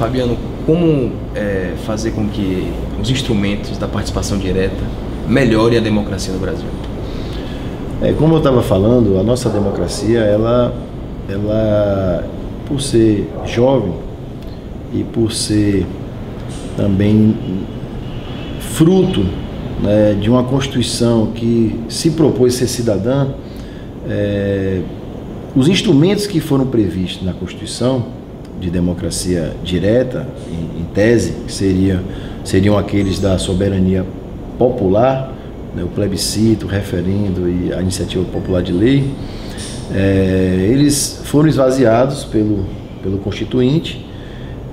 Fabiano, como fazer com que os instrumentos da participação direta melhorem a democracia no Brasil? Como eu estava falando, a nossa democracia, ela, por ser jovem e por ser também fruto, né, de uma Constituição que se propôs ser cidadã, os instrumentos que foram previstos na Constituição de democracia direta, em tese, que seriam aqueles da soberania popular, né, o plebiscito, o referendo e a iniciativa popular de lei, eles foram esvaziados pelo Constituinte.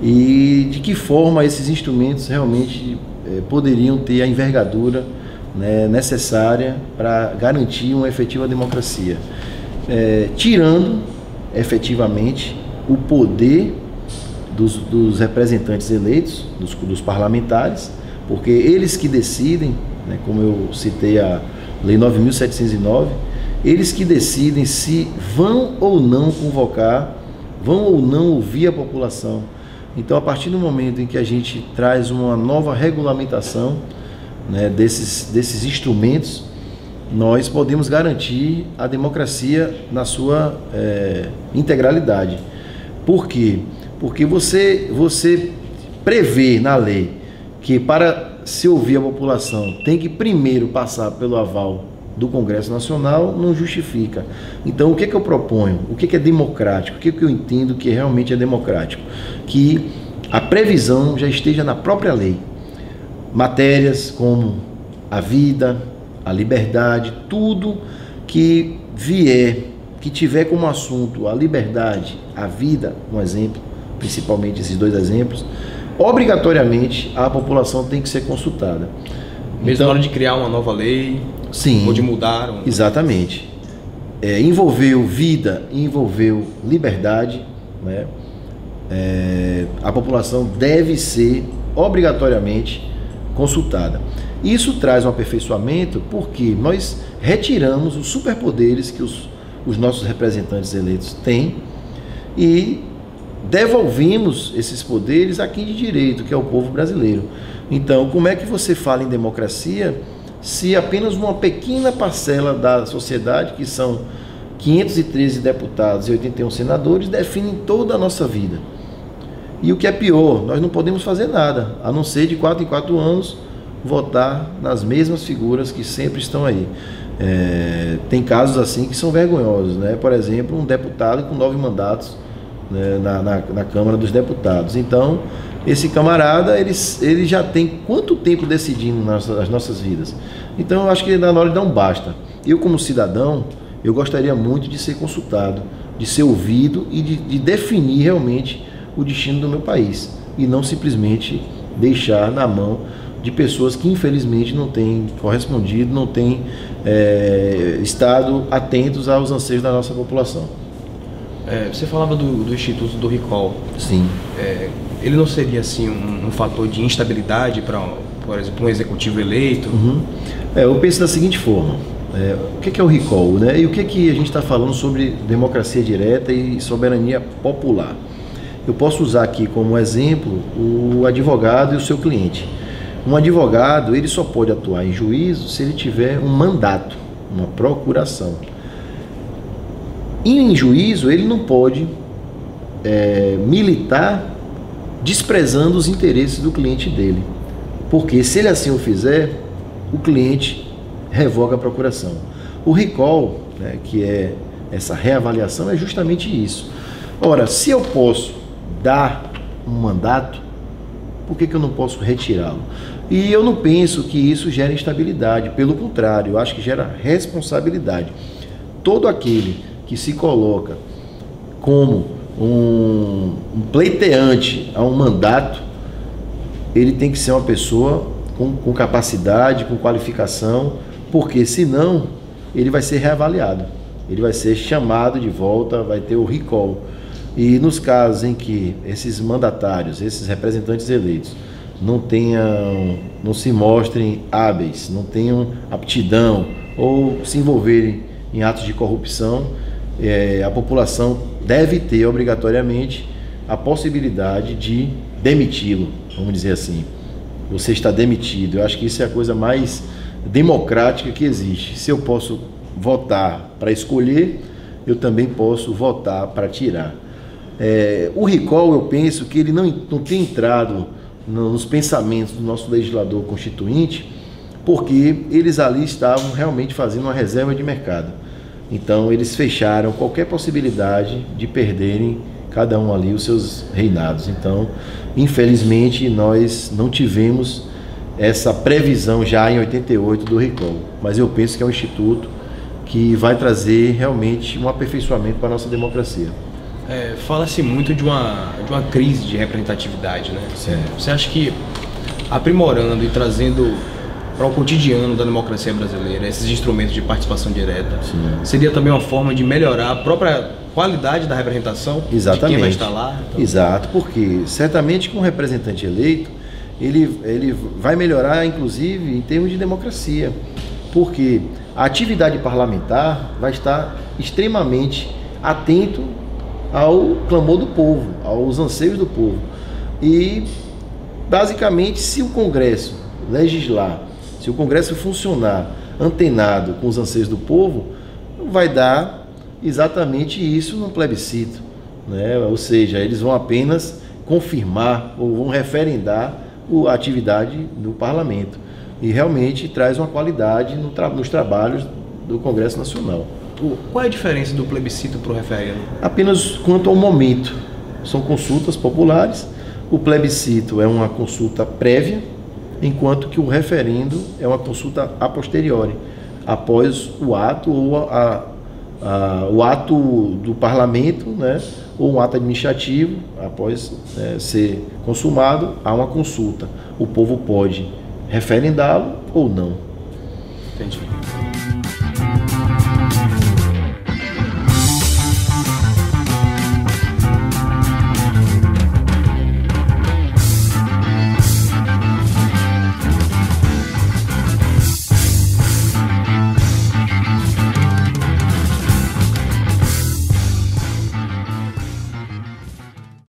E de que forma esses instrumentos realmente poderiam ter a envergadura, né, necessária para garantir uma efetiva democracia, tirando efetivamente o poder dos representantes eleitos, dos parlamentares, porque eles que decidem, né, como eu citei a Lei 9.709, eles que decidem se vão ou não convocar, vão ou não ouvir a população. Então, a partir do momento em que a gente traz uma nova regulamentação, né, desses instrumentos, nós podemos garantir a democracia na sua integralidade. Por quê? Porque você prevê na lei que para se ouvir a população tem que primeiro passar pelo aval do Congresso Nacional, não justifica. Então, o que eu proponho? O que é democrático? O que eu entendo que realmente é democrático? Que a previsão já esteja na própria lei. Matérias como a vida, a liberdade, tudo que vier, que tiver como assunto a liberdade, a vida, um exemplo, principalmente esses dois exemplos, obrigatoriamente a população tem que ser consultada. Mesmo na hora de criar uma nova lei, sim, ou de mudar. Exatamente. Envolveu vida, envolveu liberdade, né? A população deve ser obrigatoriamente consultada. Isso traz um aperfeiçoamento porque nós retiramos os superpoderes que os nossos representantes eleitos têm e devolvemos esses poderes a quem de direito, que é o povo brasileiro. Então, como é que você fala em democracia se apenas uma pequena parcela da sociedade, que são 513 deputados e 81 senadores, definem toda a nossa vida? E o que é pior, nós não podemos fazer nada, a não ser de 4 em 4 anos votar nas mesmas figuras que sempre estão aí. Tem casos assim que são vergonhosos, né? Por exemplo, um deputado com 9 mandatos, né, na Câmara dos Deputados. Então, esse camarada, ele já tem quanto tempo decidindo as nossas vidas? Então, eu acho que na hora de dar um basta. Eu, como cidadão, eu gostaria muito de ser consultado, de ser ouvido e de definir realmente o destino do meu país. E não simplesmente deixar na mão de pessoas que, infelizmente, não têm correspondido, não têm estado atentos aos anseios da nossa população. Você falava do Instituto do Recall. Sim. Ele não seria assim um fator de instabilidade para, por exemplo, um executivo eleito? Uhum. Eu penso da seguinte forma: o que é o recall, né? E o que a gente está falando sobre democracia direta e soberania popular? Eu posso usar aqui como exemplo o advogado e o seu cliente. Um advogado, ele só pode atuar em juízo se ele tiver um mandato, uma procuração. E em juízo, ele não pode militar desprezando os interesses do cliente dele. Porque se ele assim o fizer, o cliente revoga a procuração. O recall, né, que é essa reavaliação, é justamente isso. Ora, se eu posso dar um mandato, por que eu não posso retirá-lo? E eu não penso que isso gera instabilidade, pelo contrário, eu acho que gera responsabilidade. Todo aquele que se coloca como um pleiteante a um mandato, ele tem que ser uma pessoa com capacidade, com qualificação, porque senão ele vai ser reavaliado, ele vai ser chamado de volta, vai ter o recall. E nos casos em que esses mandatários, esses representantes eleitos, não se mostrem hábeis, não tenham aptidão ou se envolverem em atos de corrupção, a população deve ter obrigatoriamente a possibilidade de demiti-lo, vamos dizer assim. Você está demitido. Eu acho que isso é a coisa mais democrática que existe. Se eu posso votar para escolher, eu também posso votar para tirar. O recall, eu penso que ele não tem entrado nos pensamentos do nosso legislador constituinte, porque eles ali estavam realmente fazendo uma reserva de mercado. Então eles fecharam qualquer possibilidade de perderem cada um ali os seus reinados. Então, infelizmente, nós não tivemos essa previsão já em 88 do recall, mas eu penso que é um instituto que vai trazer realmente um aperfeiçoamento para a nossa democracia. Fala-se muito de uma crise de representatividade, né? Você acha que aprimorando e trazendo para o cotidiano da democracia brasileira esses instrumentos de participação direta, sim, seria também uma forma de melhorar a própria qualidade da representação? Exatamente. De quem vai estar lá? Então... Exato, porque certamente com um representante eleito, ele vai melhorar, inclusive, em termos de democracia, porque a atividade parlamentar vai estar extremamente atento ao clamor do povo, aos anseios do povo. E, basicamente, se o Congresso legislar, se o Congresso funcionar antenado com os anseios do povo, vai dar exatamente isso no plebiscito, né? Ou seja, eles vão apenas confirmar ou vão referendar a atividade do parlamento. E realmente traz uma qualidade nos trabalhos do Congresso Nacional. Qual é a diferença do plebiscito para o referendo? Apenas quanto ao momento. São consultas populares. O plebiscito é uma consulta prévia, enquanto que o referendo é uma consulta a posteriori, após o ato ou o ato do parlamento, né, ou um ato administrativo, após ser consumado, há uma consulta. O povo pode referendá-lo ou não. Entendi.